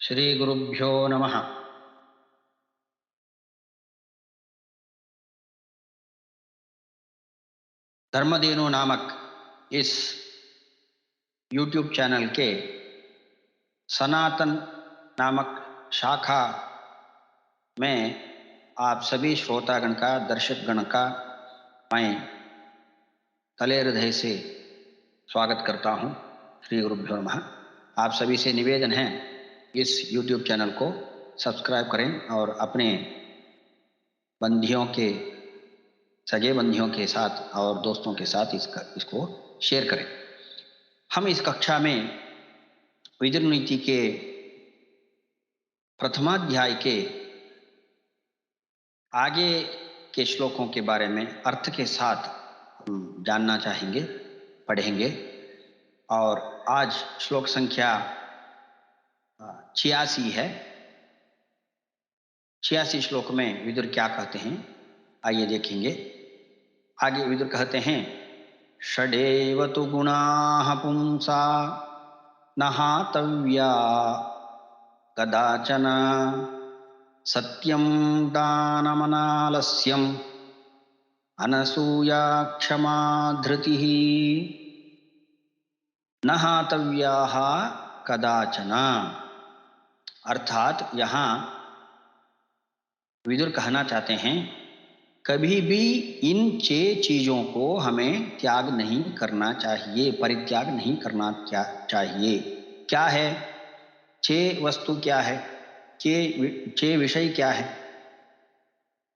श्री गुरुभ्यो नमः। धर्मधेनु नामक इस YouTube चैनल के सनातन नामक शाखा में आप सभी श्रोतागण का, दर्शकगण का मैं तले हृदय से स्वागत करता हूँ। श्री गुरुभ्यो नमः। आप सभी से निवेदन है इस YouTube चैनल को सब्सक्राइब करें और अपने बंधियों के, सगे बंधियों के साथ और दोस्तों के साथ इसको शेयर करें। हम इस कक्षा में विदुर नीति के प्रथमाध्याय के आगे के श्लोकों के बारे में अर्थ के साथ जानना चाहेंगे, पढ़ेंगे। और आज श्लोक संख्या 86 है। 86 श्लोक में विदुर क्या कहते हैं, आइए देखेंगे। आगे विदुर कहते हैं, षडेव तु गुणाः पुंसा नहातव्या कदाचन सत्यं दानमनालस्यम् अनसूया क्षमा धृतिः नहातव्याः कदाचन। अर्थात यहाँ विदुर कहना चाहते हैं, कभी भी इन 6 चीजों को हमें त्याग नहीं करना चाहिए, परित्याग नहीं करना चाहिए। क्या है 6 वस्तु, क्या है 6 विषय, क्या है?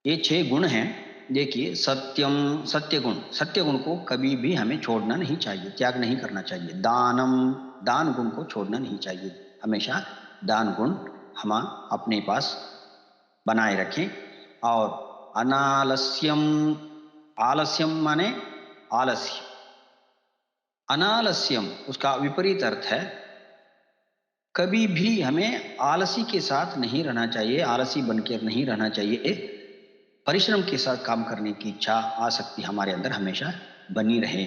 ये 6 गुण हैं। देखिए, सत्यम, सत्य गुण, सत्य गुण को कभी भी हमें छोड़ना नहीं चाहिए, त्याग नहीं करना चाहिए। दानम, दान गुण को छोड़ना नहीं चाहिए, हमेशा दान गुण हम अपने पास बनाए रखें। और अनालस्यम, आलस्यम माने आलस्य, अनालस्यम उसका विपरीत अर्थ है, कभी भी हमें आलसी के साथ नहीं रहना चाहिए, आलसी बनकर नहीं रहना चाहिए। परिश्रम के साथ काम करने की इच्छा, आसक्ति हमारे अंदर हमेशा बनी रहे।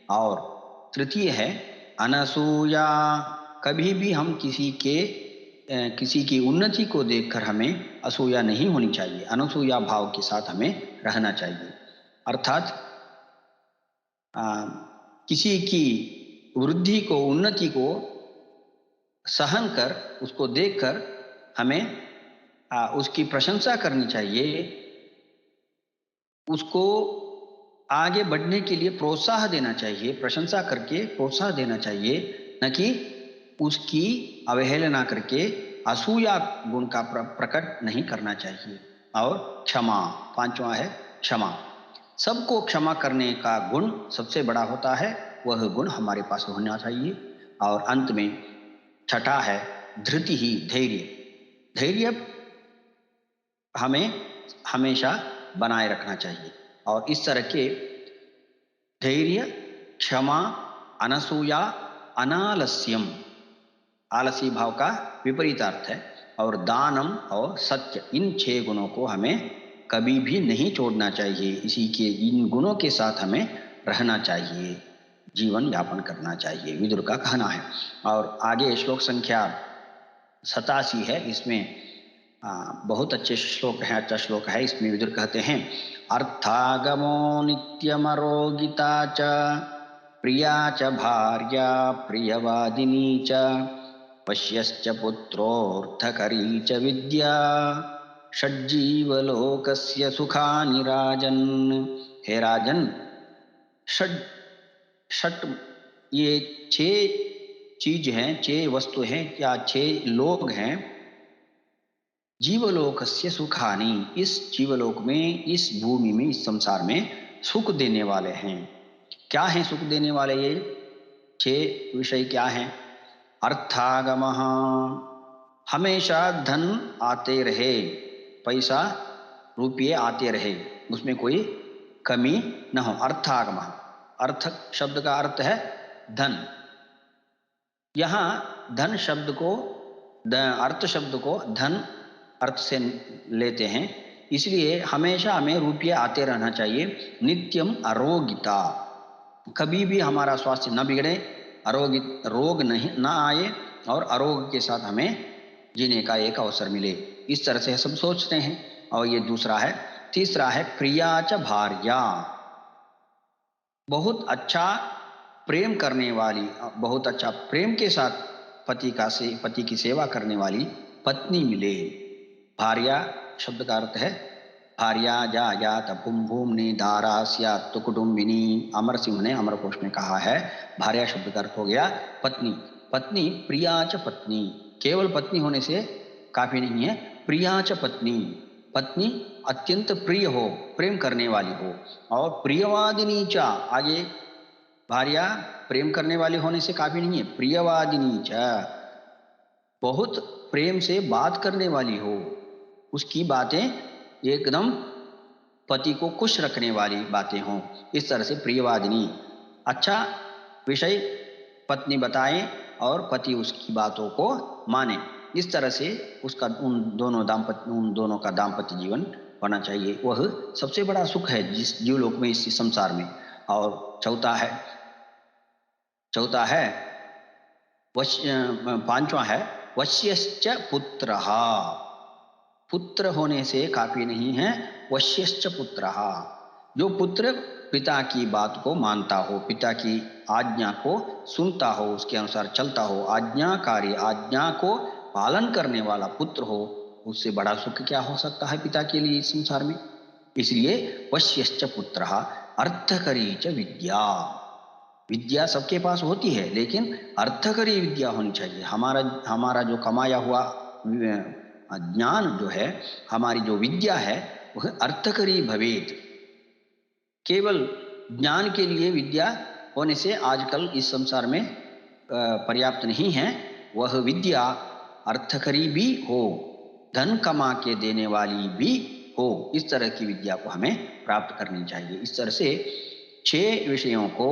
और तृतीय है अनसूया, कभी भी हम किसी की उन्नति को देखकर हमें असूया नहीं होनी चाहिए, अनसूया भाव के साथ हमें रहना चाहिए। अर्थात किसी की वृद्धि को, उन्नति को सहन कर, उसको देखकर हमें उसकी प्रशंसा करनी चाहिए, उसको आगे बढ़ने के लिए प्रोत्साहन देना चाहिए, प्रशंसा करके प्रोत्साहन देना चाहिए, न कि उसकी अवहेलना करके असूया गुण का प्रकट नहीं करना चाहिए। और क्षमा, 5वां है क्षमा। सबको क्षमा करने का गुण सबसे बड़ा होता है, वह गुण हमारे पास होना चाहिए। और अंत में 6ठा है धृति ही, धैर्य। धैर्य हमें हमेशा बनाए रखना चाहिए। और इस तरह के धैर्य, क्षमा, अनसूया, अनालस्यम, आलसी भाव का विपरीत अर्थ है, और दानम और सत्य, इन 6 गुणों को हमें कभी भी नहीं छोड़ना चाहिए। इसी के इन गुणों के साथ हमें रहना चाहिए, जीवन यापन करना चाहिए, विदुर का कहना है। और आगे श्लोक संख्या 87 है। इसमें बहुत अच्छे श्लोक है, अच्छा श्लोक है। इसमें विदुर कहते हैं, अर्थागमो नित्यमरोगिता च प्रिया च भार्या प्रियवादिनी च पश्यश्च पुत्रोऽर्थकरी च विद्या षड्जीवलोकस्य सुखानि राजन्। हे राजन, षट ये 6 चीज हैं, 6 वस्तु हैं, क्या 6 लोग हैं। जीवलोकस्य सुखानि, इस जीवलोक में, इस भूमि में, इस संसार में सुख देने वाले हैं। क्या हैं सुख देने वाले? ये 6 विषय क्या हैं? अर्थागमः, हमेशा धन आते रहे, पैसा रुपये आते रहे, उसमें कोई कमी न हो। अर्थागमः, अर्थ शब्द का अर्थ है धन। यहाँ धन शब्द को, अर्थ शब्द को धन अर्थ से लेते हैं, इसलिए हमेशा हमें रुपये आते रहना चाहिए। नित्यम अरोगिता, कभी भी हमारा स्वास्थ्य न बिगड़े, रोग नहीं ना आए, और अरोग के साथ हमें जीने का एक अवसर मिले, इस तरह से सब सोचते हैं। और ये दूसरा है। तीसरा है प्रिया च भार्या, बहुत अच्छा प्रेम करने वाली, बहुत अच्छा प्रेम के साथ पति की सेवा करने वाली पत्नी मिले। भार्या शब्द का अर्थ है भार्या जायात भूम भूमनि दारा स्यात् कुटुंबिनी। अमर सिंह ने अमरकोश में कहा है भार्या शब्द का अर्थ हो गया पत्नी। पत्नी प्रिया च पत्नी, केवल पत्नी होने से काफी नहीं है, प्रिया च पत्नी, पत्नी अत्यंत प्रिय हो, प्रेम करने वाली हो। और प्रियवादिनी च, आगे भार्या प्रेम करने वाली होने से काफी नहीं है, प्रियवादिनी च, बहुत प्रेम से बात करने वाली हो, उसकी बातें एकदम पति को खुश रखने वाली बातें हों, इस तरह से प्रियवादिनी, अच्छा विषय पत्नी बताए और पति उसकी बातों को माने, इस तरह से उसका उन दोनों का दाम्पत्य जीवन होना चाहिए। वह सबसे बड़ा सुख है जिस जीवलोक में, इस संसार में। और चौथा है पांचवा है वश्यश्च पुत्रः, पुत्र होने से काफी नहीं है, वश्यश्च पुत्रः, जो पुत्र पिता की बात को मानता हो, पिता की आज्ञा को सुनता हो, उसके अनुसार चलता हो, आज्ञाकारी, आज्ञा को पालन करने वाला पुत्र हो, उससे बड़ा सुख क्या हो सकता है पिता के लिए इस संसार में। इसलिए वश्यश्च पुत्रः अर्थकरी च विद्या, विद्या सबके पास होती है लेकिन अर्थकरी विद्या होनी चाहिए। हमारा जो कमाया हुआ ज्ञान जो है, हमारी जो विद्या है वह अर्थकरी भवेत। केवल ज्ञान के लिए विद्या होने से आजकल इस संसार में पर्याप्त नहीं है, वह विद्या अर्थकरी भी हो, धन कमा के देने वाली भी हो, इस तरह की विद्या को हमें प्राप्त करनी चाहिए। इस तरह से 6 विषयों को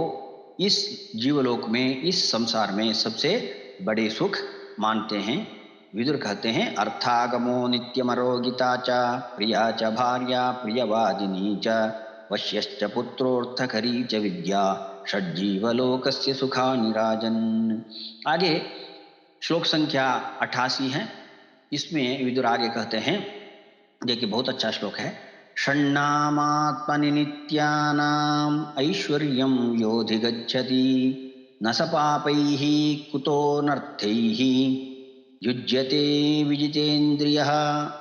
इस जीवलोक में, इस संसार में सबसे बड़े सुख मानते हैं। विदुर कहते हैं अर्थागमो नित्यमरोगिता च प्रिया च भार्या प्रियवादिनी च वश्यश्च पुत्रोर्थकरी च विद्या षड्जीवलोकस्य सुखानि राजन्। आगे श्लोक संख्या 88 है, इसमें विदुर आगे कहते हैं, देखिए बहुत अच्छा श्लोक है। षण्णामात्मनि नित्यानाम् ऐश्वर्यं योऽधिगच्छति न स पापैः कुतो नर्थैः युज्यते विजितेन्द्रियः,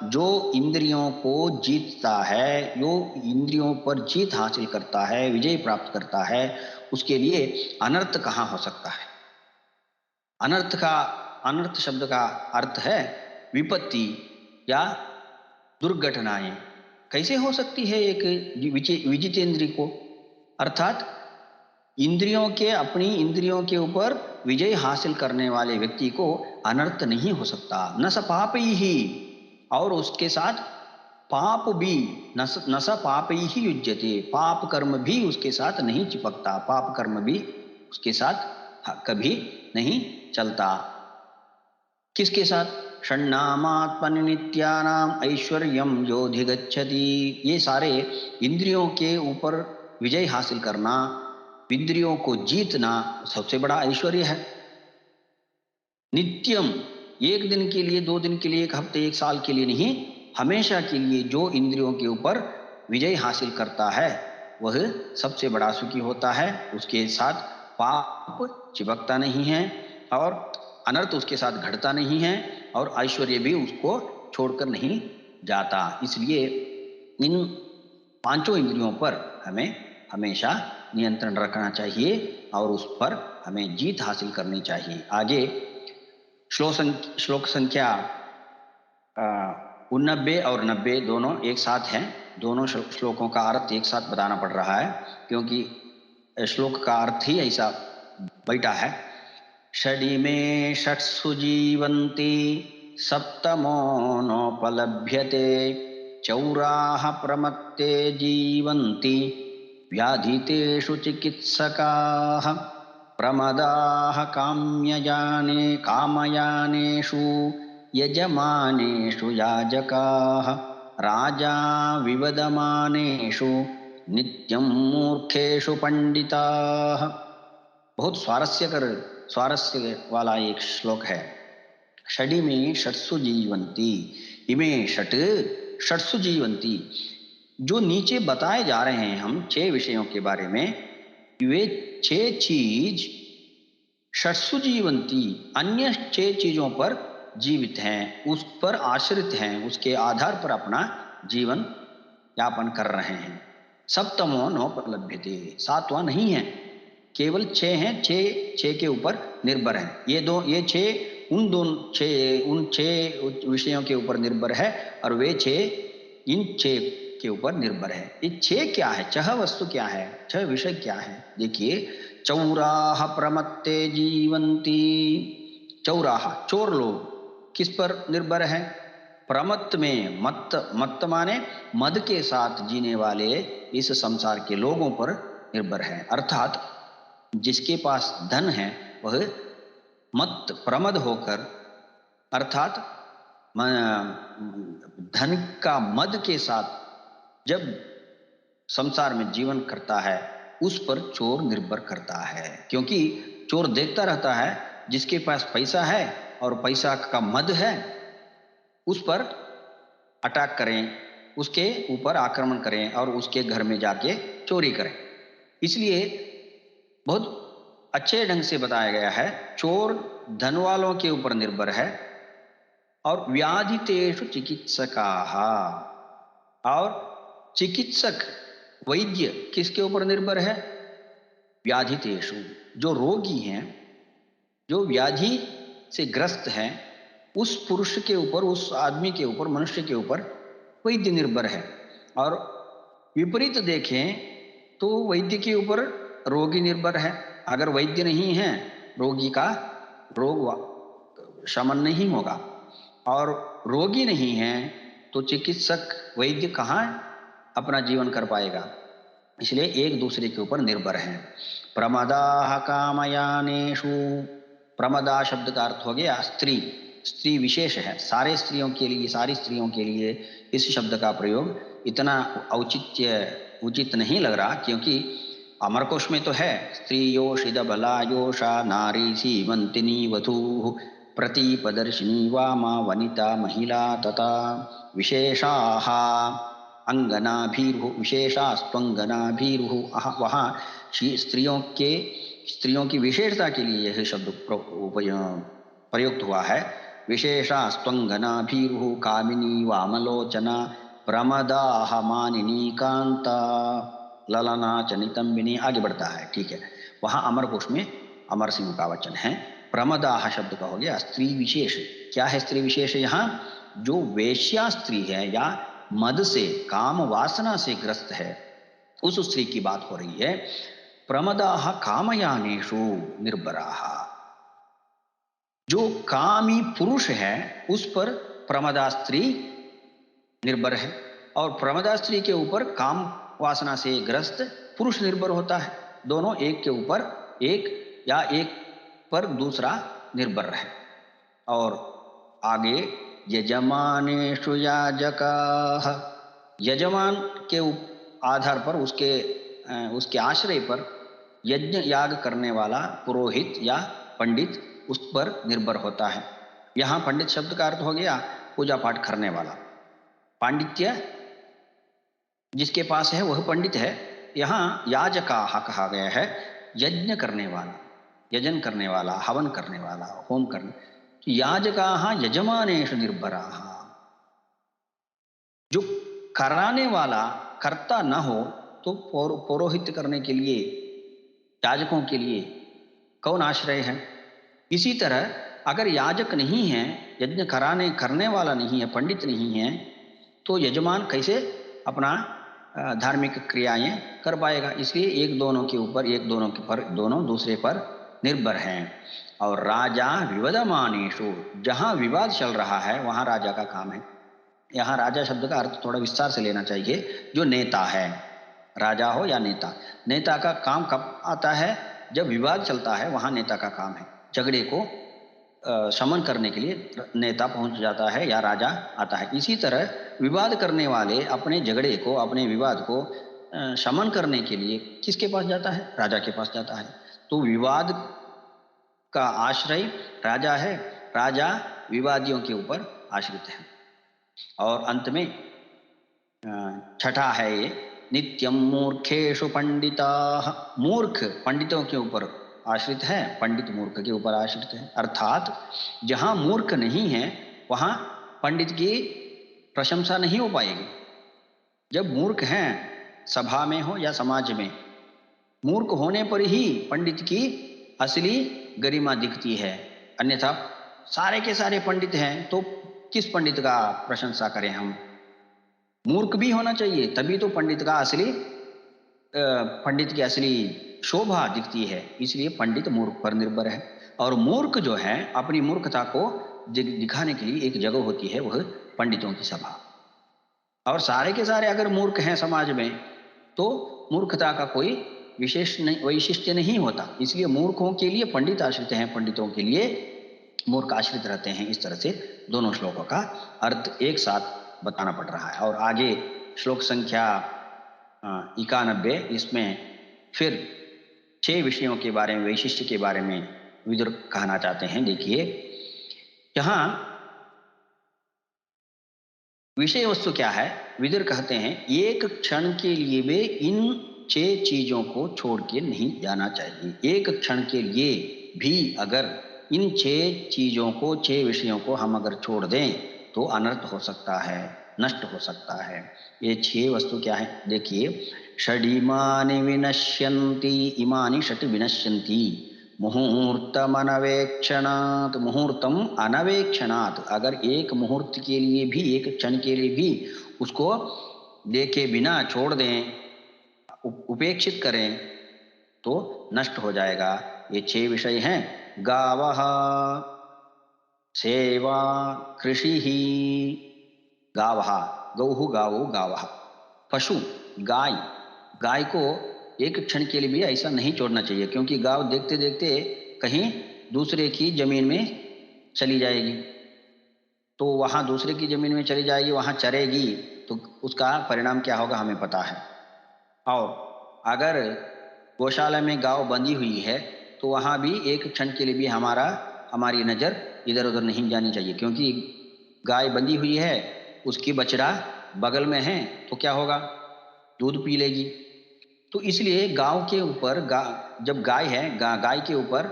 जो इंद्रियों को जीतता है, जो इंद्रियों पर जीत हासिल करता है, विजय प्राप्त करता है, उसके लिए अनर्थ कहाँ हो सकता है। अनर्थ शब्द का अर्थ है विपत्ति या दुर्घटनाएं। कैसे हो सकती है एक विजितेंद्रिय को, अर्थात अपनी इंद्रियों के ऊपर विजय हासिल करने वाले व्यक्ति को अनर्थ नहीं हो सकता। न स पाप ही, और उसके साथ पाप भी, न स पाप ही युज्यते, पाप कर्म भी उसके साथ नहीं चिपकता, पाप कर्म भी उसके साथ कभी नहीं चलता। किसके साथ? षण्णामात्मनि नित्यानाम ऐश्वर्यम योऽधिगच्छति, ये सारे इंद्रियों के ऊपर विजय हासिल करना, इंद्रियों को जीतना सबसे बड़ा ऐश्वर्य है। नित्यम, एक दिन के लिए, 2 दिन के लिए, 1 हफ्ते, 1 साल के लिए नहीं, हमेशा के लिए जो इंद्रियों के ऊपर विजय हासिल करता है वह सबसे बड़ा सुखी होता है। उसके साथ पाप चिपकता नहीं है और अनर्थ उसके साथ घटता नहीं है और ऐश्वर्य भी उसको छोड़कर नहीं जाता। इसलिए इन 5 इंद्रियों पर हमें हमेशा नियंत्रण रखना चाहिए और उस पर हमें जीत हासिल करनी चाहिए। आगे श्लोक संख्या 89 और 90 दोनों एक साथ हैं। दोनों श्लोकों का अर्थ एक साथ बताना पड़ रहा है क्योंकि श्लोक का अर्थ ही ऐसा बैठा है। षडिमे षट्सु जीवन्ति सप्तमो नोपलभ्यते चौराः प्रमत्ते जीवन्ति व्याधितेषु चिकित्सकाः प्रमदाः कामयानेषु यजमानेषु याजकाः राजा विवदमानेषु नित्यं मूर्खेषु पंडिताः। बहुत स्वारस्य वाला एक श्लोक है। षडी में षट्सु जीवंती, इमे षट षट्सु जीवंती। जो नीचे बताए जा रहे हैं हम 6 विषयों के बारे में, वे 6 चीज षट्सु जीवंती, अन्य 6 चीजों पर जीवित हैं, उस पर आश्रित हैं, उसके आधार पर अपना जीवन यापन कर रहे हैं। सप्तमो नोपलभ्यते, 7वां नहीं है, केवल 6 हैं, 6 के ऊपर निर्भर हैं। ये 6 उन 6 विषयों के ऊपर निर्भर है, और वे 6 इन 6 के ऊपर निर्भर है। ये 6 क्या है, 6 वस्तु क्या है, 6 विषय क्या है? देखिए, चौराह प्रमत्ते जीवंती। चौराह, चोर लोग किस पर निर्भर है? प्रमत्त में, मत्त माने मद के साथ जीने वाले इस संसार के लोगों पर निर्भर है। अर्थात जिसके पास धन है वह मत प्रमद होकर, अर्थात धन का मद के साथ जब संसार में जीवन करता है, उस पर चोर निर्भर करता है। क्योंकि चोर देखता रहता है, जिसके पास पैसा है और पैसा का मद है, उस पर अटैक करें, उसके ऊपर आक्रमण करें और उसके घर में जाके चोरी करें। इसलिए बहुत अच्छे ढंग से बताया गया है, चोर धन वालों के ऊपर निर्भर है, और व्याधितेषु चिकित्सकाः, और चिकित्सक वैद्य किसके ऊपर निर्भर है? व्याधितेषु, जो रोगी हैं, जो व्याधि से ग्रस्त हैं, उस पुरुष के ऊपर, उस आदमी के ऊपर, मनुष्य के ऊपर वैद्य निर्भर है। और विपरीत देखें तो वैद्य के ऊपर रोगी निर्भर है। अगर वैद्य नहीं है, रोगी का रोग शमन नहीं होगा, और रोगी नहीं है तो चिकित्सक वैद्य कहाँ अपना जीवन कर पाएगा? इसलिए एक दूसरे के ऊपर निर्भर हैं। प्रमदाः कामयानेषु, प्रमदा शब्द का अर्थ हो गया स्त्री, स्त्री विशेष है, सारे स्त्रियों के लिए, सारी स्त्रियों के लिए इस शब्द का प्रयोग इतना उचित नहीं लग रहा, क्योंकि अमरकोश में तो है, स्त्रियोषिद बलायोषा नारी सीमंतिनी वधूः प्रतीपदर्शिनी वामा वनिता महिला तथा विशेषाः अंगनाभीरुः, विशेषास्त्वंगनाभीरुः। वहाँ स्त्रियों की विशेषता के लिए यह शब्द प्रयुक्त हुआ है। विशेषास्त्वंगनाभीरुः कामिनी वामलोचना प्रमदाः मानिनी कांता ललना च नितंबिनी, आगे बढ़ता है, ठीक है। वहाँ अमरकोश में अमर सिंह का वचन है। प्रमदाः शब्द का हो गया स्त्री विशेष। क्या है स्त्री विशेष? यहाँ जो वेश्या स्त्री है या मद से, काम वासना से ग्रस्त है, उस स्त्री की बात हो रही है। प्रमदाः कामयानेषु निर्भराः, जो कामी पुरुष है उस पर प्रमदा स्त्री निर्भर है, और प्रमदा स्त्री के ऊपर काम वासना से ग्रस्त पुरुष निर्भर होता है। दोनों एक के ऊपर एक, या एक पर दूसरा निर्भर है। और आगे यजमानेषु याजकाः, यजमान के आधार पर, उसके आश्रय पर यज्ञ याग करने वाला पुरोहित या पंडित उस पर निर्भर होता है। यहाँ पंडित शब्द का अर्थ हो गया पूजा पाठ करने वाला। पांडित्य जिसके पास है वह पंडित है। यहाँ याजकाः कहा गया है, यज्ञ करने वाला, यजन करने वाला, हवन करने वाला, होम करने। याजकाः यजमानेषु निर्भराः, जो कराने वाला कर्ता न हो तो पौरोहित्य करने के लिए, याजकों के लिए कौन आश्रय है? इसी तरह अगर याजक नहीं है, यज्ञ करने वाला नहीं है, पंडित नहीं है, तो यजमान कैसे अपना धार्मिक क्रियाएं कर पाएगा? इसलिए एक दोनों के ऊपर, दोनों दूसरे पर निर्भर हैं। और राजा विवदमानेषु, जहां विवाद चल रहा है वहां राजा का काम है। यहाँ राजा शब्द का अर्थ थोड़ा विस्तार से लेना चाहिए। जो नेता है, राजा हो या नेता, नेता का काम कब आता है? जब विवाद चलता है, वहां नेता का काम है। झगड़े को शमन करने के लिए नेता पहुंच जाता है या राजा आता है। इसी तरह विवाद करने वाले अपने झगड़े को, अपने विवाद को शमन करने के लिए किसके पास जाता है? राजा के पास जाता है। तो विवाद का आश्रय राजा है। राजा विवादियों के ऊपर आश्रित है। और अंत में छठा है ये, नित्यम मूर्खेषु पंडिताः, मूर्ख पंडितों के ऊपर आश्रित है, पंडित मूर्ख के ऊपर आश्रित है। अर्थात जहां मूर्ख नहीं है वहां पंडित की प्रशंसा नहीं हो पाएगी। जब मूर्ख हैं, सभा में हो या समाज में, मूर्ख होने पर ही पंडित की असली गरिमा दिखती है। अन्यथा सारे के सारे पंडित हैं तो किस पंडित का प्रशंसा करें हम? मूर्ख भी होना चाहिए, तभी तो पंडित का असली पंडित की असली शोभा दिखती है। इसलिए पंडित मूर्ख पर निर्भर है। और मूर्ख जो है अपनी मूर्खता को दिखाने के लिए एक जगह होती है, वह पंडितों की सभा। और सारे के सारे अगर मूर्ख हैं समाज में तो मूर्खता का कोई विशेष नहीं, वैशिष्ट्य नहीं होता। इसलिए मूर्खों के लिए पंडित आश्रित हैं, पंडितों के लिए मूर्ख आश्रित रहते हैं। इस तरह से दोनों श्लोकों का अर्थ एक साथ बताना पड़ रहा है। और आगे श्लोक संख्या 91, इसमें फिर 6 विषयों के बारे में, वैशिष्ट्य के बारे में विदुर कहना चाहते हैं। देखिए यहां विषय वस्तु क्या है? विदुर कहते हैं एक क्षण के लिए वे इन 6 चीजों को छोड़ के नहीं जाना चाहिए। एक क्षण के लिए भी अगर इन 6 चीजों को, 6 विषयों को हम अगर छोड़ दें तो अनर्थ हो सकता है, नष्ट हो सकता है। ये 6 वस्तु क्या है? देखिए, षडिमानि विनश्यन्ति, इमानि षट् विनश्यन्ति, मुहूर्तम अनवेक्षणात्, मुहूर्तम अनवेक्षणात्, अगर एक मुहूर्त के लिए भी, एक क्षण के लिए भी उसको देखे बिना छोड़ दें, उपेक्षित करें तो नष्ट हो जाएगा। ये 6 विषय हैं। गावः, सेवा, कृषि, गावः, गौः गावो गावः, पशु, गाय, गाय को एक क्षण के लिए भी ऐसा नहीं छोड़ना चाहिए, क्योंकि गाय देखते देखते कहीं दूसरे की जमीन में चली जाएगी, तो वहां दूसरे की जमीन में चली जाएगी, वहां चरेगी, तो उसका परिणाम क्या होगा हमें पता है। और अगर गौशाला में गाय बंधी हुई है तो वहां भी एक क्षण के लिए भी हमारी नजर इधर उधर नहीं जानी चाहिए, क्योंकि गाय बंधी हुई है, उसकी बछड़ा बगल में है, तो क्या होगा? दूध पी लेगी। तो इसलिए गांव के ऊपर जब गाय है, गाय के ऊपर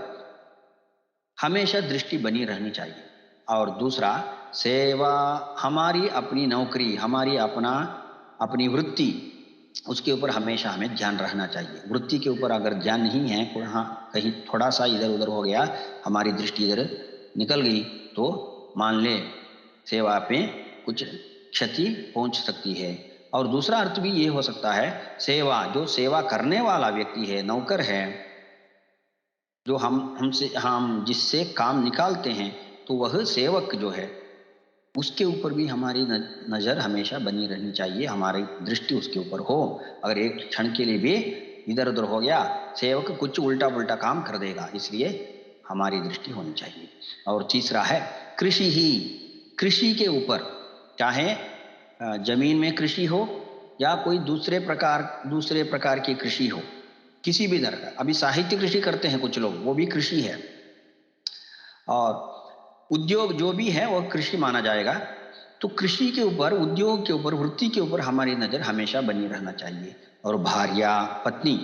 हमेशा दृष्टि बनी रहनी चाहिए। और दूसरा, सेवा, हमारी अपनी नौकरी, हमारी अपनी वृत्ति, उसके ऊपर हमेशा हमें ध्यान रहना चाहिए। वृत्ति के ऊपर अगर ध्यान नहीं है, कहीं थोड़ा सा इधर उधर हो गया, हमारी दृष्टि इधर निकल गई, तो मान ले सेवा पे कुछ क्षति पहुंच सकती है। और दूसरा अर्थ भी ये हो सकता है, सेवा, जो सेवा करने वाला व्यक्ति है, नौकर है, जो हम जिससे काम निकालते हैं, तो वह सेवक जो है उसके ऊपर भी हमारी नजर हमेशा बनी रहनी चाहिए, हमारी दृष्टि उसके ऊपर हो। अगर एक क्षण के लिए भी इधर उधर हो गया, सेवक कुछ उल्टा पुल्टा काम कर देगा, इसलिए हमारी दृष्टि होनी चाहिए। और तीसरा है कृषि ही, कृषि के ऊपर, चाहे जमीन में कृषि हो या कोई दूसरे प्रकार की कृषि हो, किसी भी तरह का। अभी साहित्य कृषि करते हैं कुछ लोग, वो भी कृषि है। और उद्योग जो भी है वो कृषि माना जाएगा। तो कृषि के ऊपर, उद्योग के ऊपर, वृत्ति के ऊपर हमारी नजर हमेशा बनी रहना चाहिए। और भार्या, पत्नी,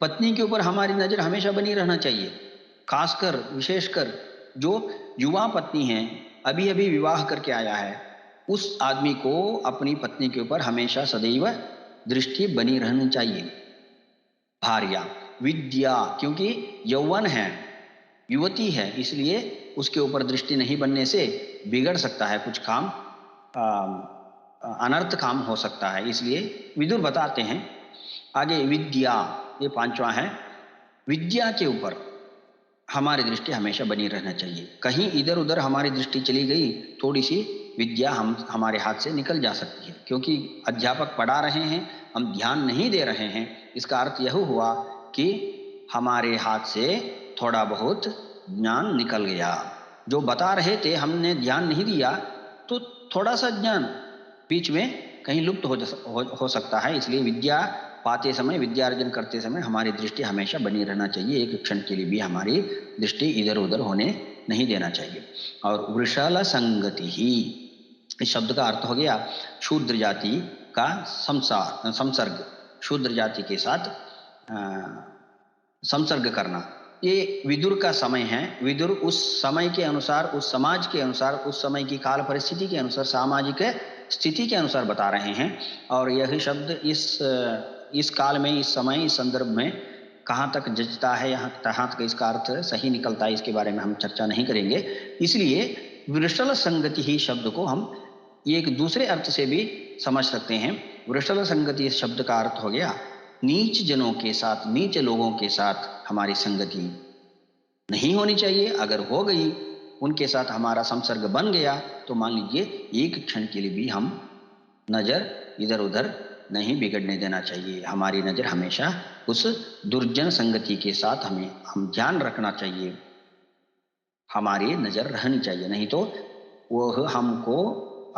पत्नी के ऊपर हमारी नजर हमेशा बनी रहना चाहिए। खासकर, विशेषकर जो युवा पत्नी है, अभी अभी विवाह करके आया है, उस आदमी को अपनी पत्नी के ऊपर हमेशा सदैव दृष्टि बनी रहनी चाहिए। भार्या, विद्या, क्योंकि यौवन है, युवती है, इसलिए उसके ऊपर दृष्टि नहीं बनने से बिगड़ सकता है कुछ काम, अनर्थ काम हो सकता है। इसलिए विदुर बताते हैं आगे, विद्या, ये 5वां है। विद्या के ऊपर हमारी दृष्टि हमेशा बनी रहना चाहिए। कहीं इधर उधर हमारी दृष्टि चली गई, थोड़ी सी विद्या हमारे हाथ से निकल जा सकती है, क्योंकि अध्यापक पढ़ा रहे हैं, हम ध्यान नहीं दे रहे हैं, इसका अर्थ यह हुआ कि हमारे हाथ से थोड़ा बहुत ज्ञान निकल गया। जो बता रहे थे हमने ध्यान नहीं दिया, तो थोड़ा सा ज्ञान बीच में कहीं लुप्त हो सकता है। इसलिए विद्या पाते समय, विद्यार्जन करते समय हमारी दृष्टि हमेशा बनी रहना चाहिए, एक क्षण के लिए भी हमारी दृष्टि इधर उधर होने नहीं देना चाहिए। और वृषल संगति ही, इस शब्द का अर्थ हो गया शूद्र जाति का संसर्ग, शूद्र जाति के साथ संसर्ग करना। ये विदुर का समय है। विदुर उस समय के अनुसार, उस समाज के अनुसार, उस समय की काल परिस्थिति के अनुसार, सामाजिक स्थिति के अनुसार बता रहे हैं। और यही शब्द इस काल में, इस समय, इस संदर्भ में कहाँ तक जचता है, कहाँ तक इसका अर्थ सही निकलता है, इसके बारे में हम चर्चा नहीं करेंगे। इसलिए वृषल संगति ही शब्द को हम एक दूसरे अर्थ से भी समझ सकते हैं। वृषल संगति इस शब्द का अर्थ हो गया नीच जनों के साथ, नीच लोगों के साथ हमारी संगति नहीं होनी चाहिए। अगर हो गई, उनके साथ हमारा संसर्ग बन गया, तो मान लीजिए एक क्षण के लिए भी हम नजर इधर उधर नहीं बिगड़ने देना चाहिए। हमारी नजर हमेशा उस दुर्जन संगति के साथ हम ध्यान रखना चाहिए, हमारी नजर रहनी चाहिए। नहीं तो वह हमको,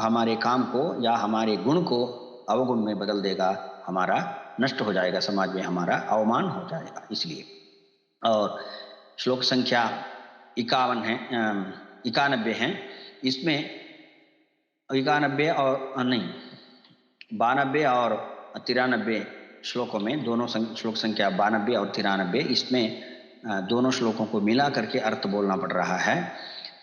हमारे काम को या हमारे गुण को अवगुण में बदल देगा, हमारा नष्ट हो जाएगा, समाज में हमारा अवमान हो जाएगा। इसलिए, और श्लोक संख्या 51 है, 91 है। इसमें 91 और नहीं 92 और 93 श्लोकों में, दोनों श्लोक संख्या 92 और 93, इसमें दोनों श्लोकों को मिला करके अर्थ बोलना पड़ रहा है।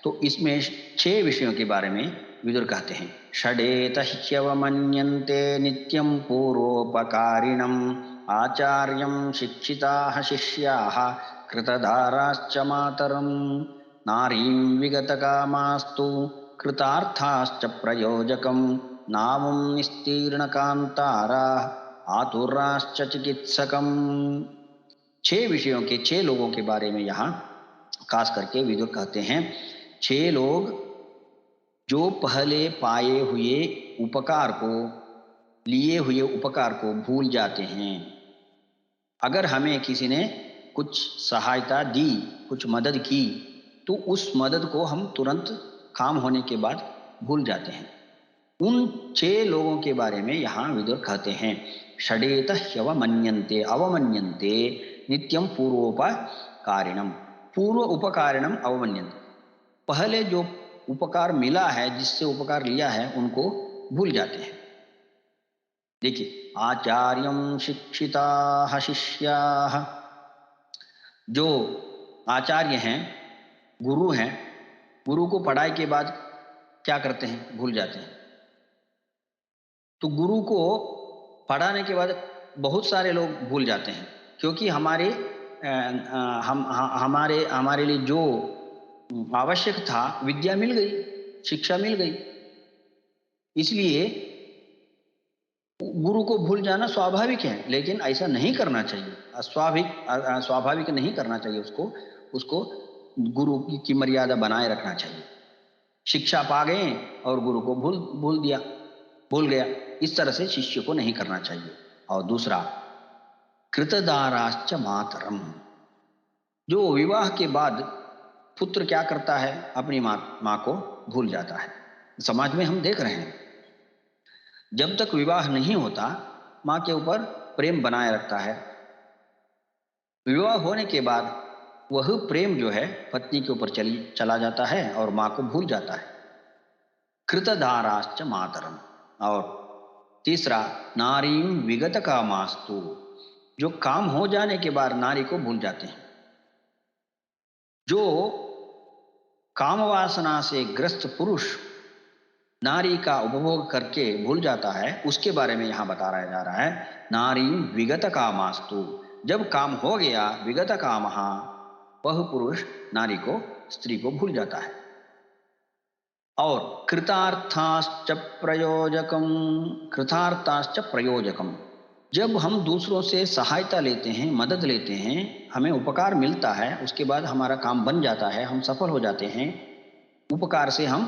तो इसमें 6 विषयों के बारे में विदुर कहते हैं। षडेत ह्यवमन्यन्ते नित्यं पूर्वोपकारिणम् आचार्यं शिक्षिताः शिष्याः कृतधाराश्च मातरम् नारीं विगतकामास्तु कृतार्थाश्च प्रयोजकम् नावं निस्तीर्णकान्ताराः आतुराश्च चिकित्सकम्। 6 विषयों के, 6 लोगों के बारे में यहाँ खास करके विदुर कहते हैं। 6 लोग जो पहले पाए हुए उपकार को, लिए हुए उपकार को भूल जाते हैं। अगर हमें किसी ने कुछ सहायता दी, कुछ मदद की, तो उस मदद को हम तुरंत काम होने के बाद भूल जाते हैं। उन 6 लोगों के बारे में यहाँ विदुर कहते हैं। षडेत ह्यवमन्यन्ते, अवमन्यन्ते नित्यं पूर्वोपकारिणम, पूर्व उपकारिणम अवमन्यन्ते। पहले जो उपकार मिला है, जिससे उपकार लिया है, उनको भूल जाते हैं। देखिए, आचार्यं शिक्षिताः शिष्याः, जो आचार्य हैं, गुरु हैं, गुरु को पढ़ाई के बाद क्या करते हैं? भूल जाते हैं। तो गुरु को पढ़ाने के बाद बहुत सारे लोग भूल जाते हैं, क्योंकि हमारे लिए जो आवश्यक था, विद्या मिल गई, शिक्षा मिल गई। इसलिए गुरु को भूल जाना स्वाभाविक है, लेकिन ऐसा नहीं करना चाहिए। स्वाभाविक नहीं करना चाहिए। उसको गुरु की मर्यादा बनाए रखना चाहिए। शिक्षा पा गए और गुरु को भूल गया, इस तरह से शिष्य को नहीं करना चाहिए। और दूसरा, कृतदाराश्च मातरम, जो विवाह के बाद पुत्र क्या करता है? अपनी माँ को भूल जाता है। समाज में हम देख रहे हैं, जब तक विवाह नहीं होता, माँ के ऊपर प्रेम बनाए रखता है। विवाह होने के बाद वह प्रेम जो है पत्नी के ऊपर चला जाता है और माँ को भूल जाता है। कृतधाराश्च मातरम। और तीसरा, नारीं विगत कामास्तु, जो काम हो जाने के बाद नारी को भूल जाते हैं। जो काम वासना से ग्रस्त पुरुष नारी का उपभोग करके भूल जाता है, उसके बारे में यहां बताया जा रहा है। नारीं विगत कामास्तु, जब काम हो गया, विगत कामहा, वह पुरुष नारी को, स्त्री को भूल जाता है। और कृतार्थाश्च प्रयोजकम, कृतार्थाश्च प्रयोजकम, जब हम दूसरों से सहायता लेते हैं, मदद लेते हैं, हमें उपकार मिलता है, उसके बाद हमारा काम बन जाता है, हम सफल हो जाते हैं, उपकार से हम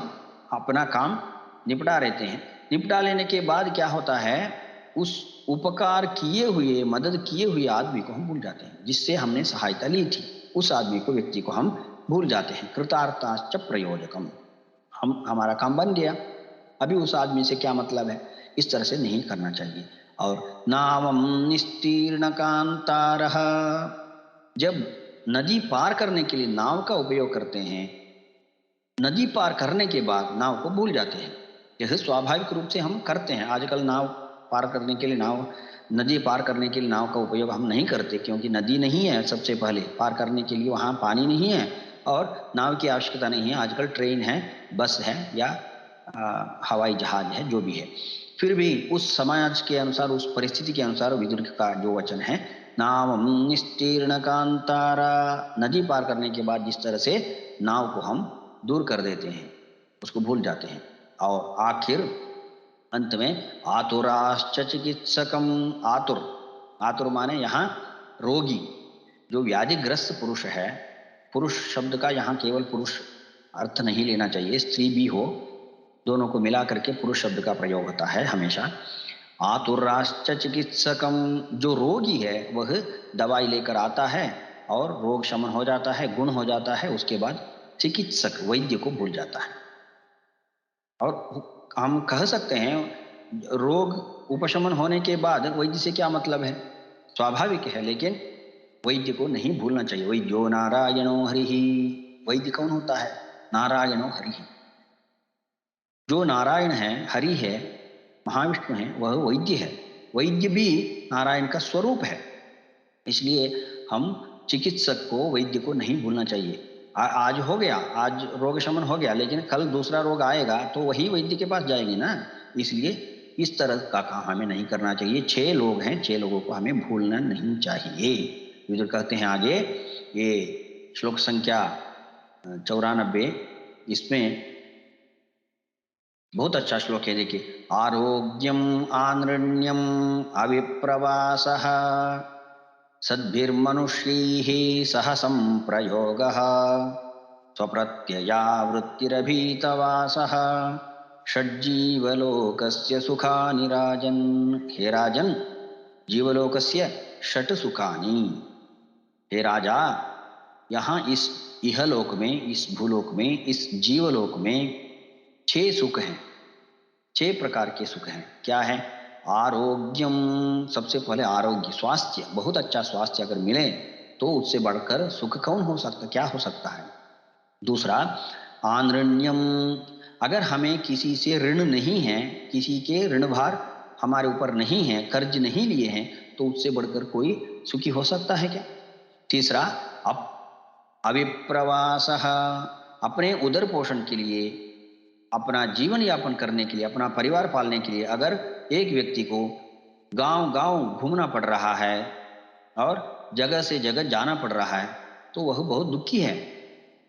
अपना काम निपटा लेते हैं। निपटा लेने के बाद क्या होता है? उस उपकार किए हुए, मदद किए हुए आदमी को हम भूल जाते हैं, जिससे हमने सहायता ली थी। उस आदमी को, व्यक्ति को हम भूल जाते हैं। कृतार्थाश्च प्रयोजकम, हमारा काम बन गया, अभी उस आदमी से क्या मतलब है? इस तरह से नहीं करना चाहिए। और नावम निस्तीर्ण कांतारः, जब नदी पार करने के लिए नाव का उपयोग करते हैं, नदी पार करने के बाद नाव को भूल जाते हैं। यह स्वाभाविक रूप से हम करते हैं। आजकल नाव पार करने के लिए नदी पार करने के लिए नाव का उपयोग हम नहीं करते, क्योंकि नदी नहीं है। सबसे पहले पार करने के लिए वहाँ पानी नहीं है और नाव की आवश्यकता नहीं है। आजकल ट्रेन है, बस है या हवाई जहाज है, जो भी है। फिर भी उस समाज के अनुसार, उस परिस्थिति के अनुसार विदुर का जो वचन है, नावम निस्तीर्ण कांतारा, नदी पार करने के बाद जिस तरह से नाव को हम दूर कर देते हैं, उसको भूल जाते हैं। और आखिर अंत में आतुराश्च चिकित्सकम, आतुर, आतुर माने यहाँ रोगी, जो व्याधिग्रस्त पुरुष है। पुरुष शब्द का यहाँ केवल पुरुष अर्थ नहीं लेना चाहिए, स्त्री भी हो, दोनों को मिला करके पुरुष शब्द का प्रयोग होता है हमेशा। आतुराश्च चिकित्सकम, जो रोगी है वह दवाई लेकर आता है और रोग शमन हो जाता है, गुण हो जाता है, उसके बाद चिकित्सक वैद्य को भूल जाता है। और हम कह सकते हैं रोग उपशमन होने के बाद वैद्य से क्या मतलब है, स्वाभाविक है, लेकिन वैद्य को नहीं भूलना चाहिए। वैद्यो नारायणो हरिहि, वैद्य कौन होता है? नारायणो हरिहि, जो नारायण है, हरि है, महाविष्णु है, वह वैद्य है। वैद्य भी नारायण का स्वरूप है। इसलिए हम चिकित्सक को, वैद्य को नहीं भूलना चाहिए। आज हो गया, आज रोग शमन हो गया, लेकिन कल दूसरा रोग आएगा तो वही वैद्य के पास जाएंगे ना। इसलिए इस तरह का काम हमें नहीं करना चाहिए। 6 लोग हैं, 6 लोगों को हमें भूलना नहीं चाहिए। विदुर कहते हैं आगे, ये श्लोक संख्या 94, इसमें बहुत अच्छा श्लोक है, देखिए। आरोग्यम आनृण्यम अविप्रवासः सद्भिर्मनुष्यैः सह संप्रयोगः स्वप्रत्ययावृत्तिरभीतवासः षड्जीवलोकस्य सुखानि राजन्। हे राजन, जीवलोकस्य षट सुखानि। हे राजा, यहाँ इस इहलोक में, इस भूलोक में, इस जीवलोक में 6 सुख हैं, 6 प्रकार के सुख हैं। क्या है? आरोग्यम, सबसे पहले आरोग्य, स्वास्थ्य, बहुत अच्छा स्वास्थ्य अगर मिले तो उससे बढ़कर सुख कौन हो सकता, क्या हो सकता है। दूसरा आनृण्यम, अगर हमें किसी से ऋण नहीं है, किसी के ऋण भार हमारे ऊपर नहीं है, कर्ज नहीं लिए हैं, तो उससे बढ़कर कोई सुखी हो सकता है क्या? तीसरा अविप्रवासः, अपने उदर पोषण के लिए, अपना जीवन यापन करने के लिए, अपना परिवार पालने के लिए अगर एक व्यक्ति को गांव गांव घूमना पड़ रहा है और जगह से जगह जाना पड़ रहा है, तो वह बहुत दुखी है।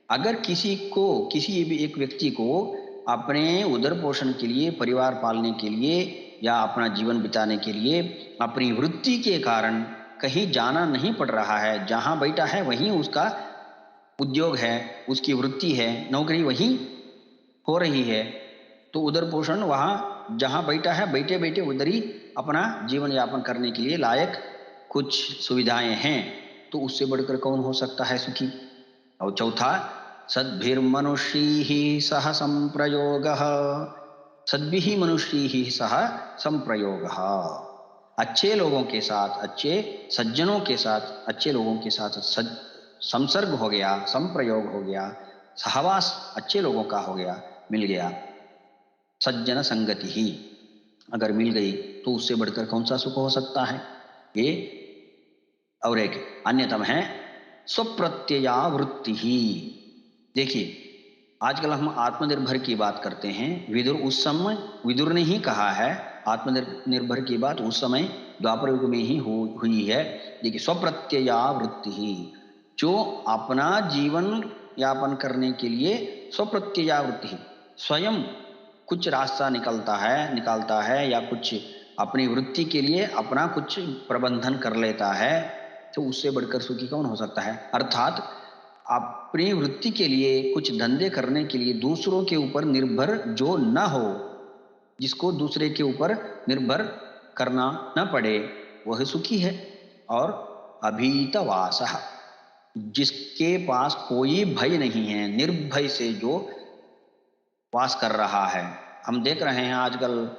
अगर किसी को, किसी भी एक व्यक्ति को अपने उदर पोषण के लिए, परिवार पालने के लिए या अपना जीवन बिताने के लिए अपनी वृत्ति के कारण कहीं जाना नहीं पड़ रहा है, जहां बैठा है वहीं उसका उद्योग है, उसकी वृत्ति है, नौकरी वहीं हो रही है, तो उदर पोषण वहां जहां बैठा है, बैठे बैठे उधर ही अपना जीवन यापन करने के लिए लायक कुछ सुविधाएं हैं, तो उससे बढ़कर कौन हो सकता है सुखी। और चौथा सद्भिर्मनुष्यैः सह संप्रयोगः, सद्भिः मनुष्यैः सह संप्रयोगः, अच्छे लोगों के साथ, अच्छे सज्जनों के साथ, अच्छे लोगों के साथ संसर्ग हो गया, संप्रयोग हो गया, सहवास अच्छे लोगों का हो गया, मिल गया, सज्जन संगति ही अगर मिल गई, तो उससे बढ़कर कौन सा सुख हो सकता है। ये और एक अन्यतम है स्वप्रत्ययावृत्ति ही। देखिए, आजकल हम आत्मनिर्भर की बात करते हैं। विदुर उस समय, विदुर ने ही कहा है आत्मनिर्भर की बात, उस समय द्वापर युग में ही हुई है। देखिए, स्वप्रत्ययावृत्ति ही, जो अपना जीवन यापन करने के लिए स्वप्रत्ययावृत्ति ही, स्वयं कुछ रास्ता निकालता है या कुछ अपनी वृत्ति के लिए अपना कुछ प्रबंधन कर लेता है, तो उससे बढ़कर सुखी कौन हो सकता है। अर्थात अपनी वृत्ति के लिए, कुछ धंधे करने के लिए दूसरों के ऊपर निर्भर जो न हो, जिसको दूसरे के ऊपर निर्भर करना न पड़े, वह सुखी है। और अभीतवासः, जिसके पास कोई भय नहीं है, निर्भय से जो वास कर रहा है। हम देख रहे हैं आजकल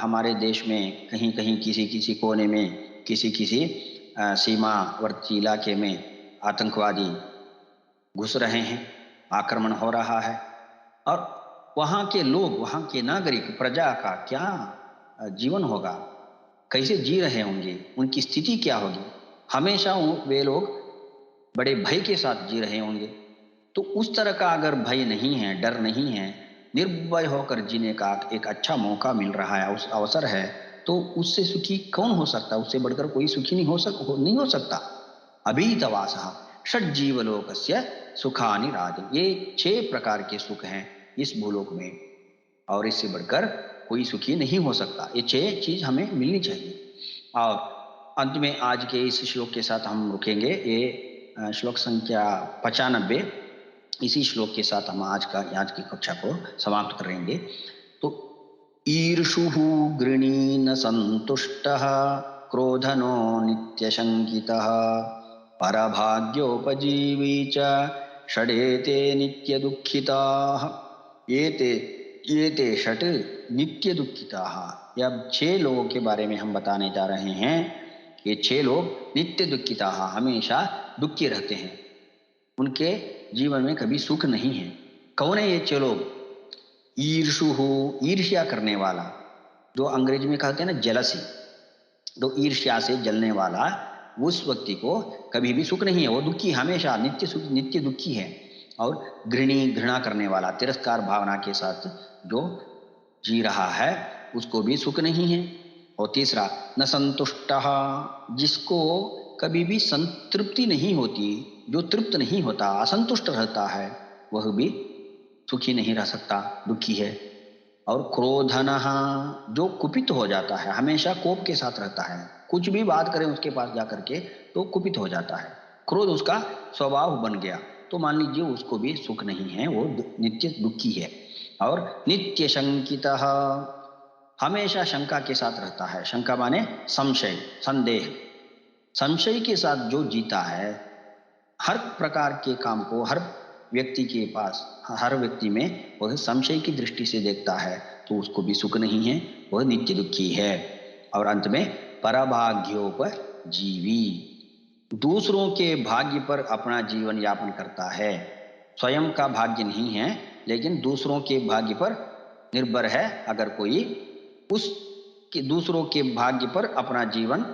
हमारे देश में कहीं कहीं, किसी किसी कोने में, किसी किसी सीमावर्ती इलाके में आतंकवादी घुस रहे हैं, आक्रमण हो रहा है। और वहाँ के लोग, वहाँ के नागरिक, प्रजा का क्या जीवन होगा, कैसे जी रहे होंगे, उनकी स्थिति क्या होगी। हमेशा वे लोग बड़े भय के साथ जी रहे होंगे। तो उस तरह का अगर भय नहीं है, डर नहीं है, निर्भय होकर जीने का एक अच्छा मौका मिल रहा है, उस अवसर है, तो उससे सुखी कौन हो सकता? उससे बढ़कर कोई सुखी नहीं हो सकता। अभीतवासः षड्जीवलोकस्य सुखानि राजन्। ये 6 प्रकार के सुख हैं इस भूलोक में, और इससे बढ़कर कोई सुखी नहीं हो सकता। ये 6 चीज हमें मिलनी चाहिए। और अंत में आज के इस श्लोक के साथ हम रुकेंगे। ये श्लोक संख्या 95। इसी श्लोक के साथ हम आज की कक्षा को समाप्त करेंगे। तो ईर्षुः गृणीन संतुष्टः, क्रोधनो नित्यशंकितः, परभाग्योपजीवी च षडेते नित्य दुखिताः। एते एते षट नित्य दुखिताः। ये अब 6 लोगों के बारे में हम बताने जा रहे हैं। ये 6 लोग नित्य दुखिताः, हमेशा दुखी रहते हैं, उनके जीवन में कभी सुख नहीं है। कौन है ये 6 लोग? ईर्षु हो, ईर्ष्या करने वाला, जो अंग्रेजी में कहते हैं ना जेलसी, तो ईर्ष्या से जलने वाला, उस व्यक्ति को कभी भी सुख नहीं है, वो दुखी, हमेशा नित्य दुखी है। और घृणा करने वाला, तिरस्कार भावना के साथ जो जी रहा है, उसको भी सुख नहीं है। और तीसरा न संतुष्ट, जिसको कभी भी संतृप्ति नहीं होती, जो तृप्त नहीं होता, असंतुष्ट रहता है, वह भी सुखी नहीं रह सकता, दुखी है। और क्रोधन, जो कुपित हो जाता है, हमेशा कोप के साथ रहता है, कुछ भी बात करें उसके पास जाकर के तो कुपित हो जाता है, क्रोध उसका स्वभाव बन गया, तो मान लीजिए उसको भी सुख नहीं है, वो नित्य दुखी है। और नित्य शंकितः, हमेशा शंका के साथ रहता है। शंका माने संशय, संदेह, संशय के साथ जो जीता है, हर प्रकार के काम को हर व्यक्ति के पास, हर व्यक्ति में वह संशय की दृष्टि से देखता है, तो उसको भी सुख नहीं है, वह नित्य दुखी है। और अंत में परभाग्योपजीवी, दूसरों के भाग्य पर अपना जीवन यापन करता है। स्वयं का भाग्य नहीं है, लेकिन दूसरों के भाग्य पर निर्भर है। अगर कोई उस दूसरों के भाग्य पर अपना जीवन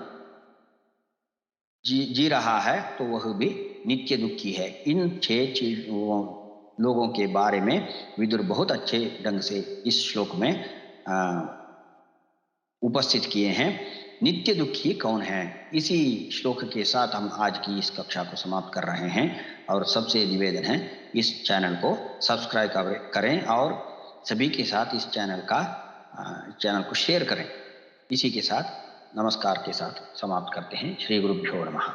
जी रहा है, तो वह भी नित्य दुखी है। इन 6 चीजों लोगों के बारे में विदुर बहुत अच्छे ढंग से इस श्लोक में उपस्थित किए हैं। नित्य दुखी कौन है, इसी श्लोक के साथ हम आज की इस कक्षा को समाप्त कर रहे हैं। और सबसे निवेदन है, इस चैनल को सब्सक्राइब करें और सभी के साथ इस चैनल को शेयर करें। इसी के साथ नमस्कार के साथ समाप्त करते हैं। श्री गुरुभ्यो नमः।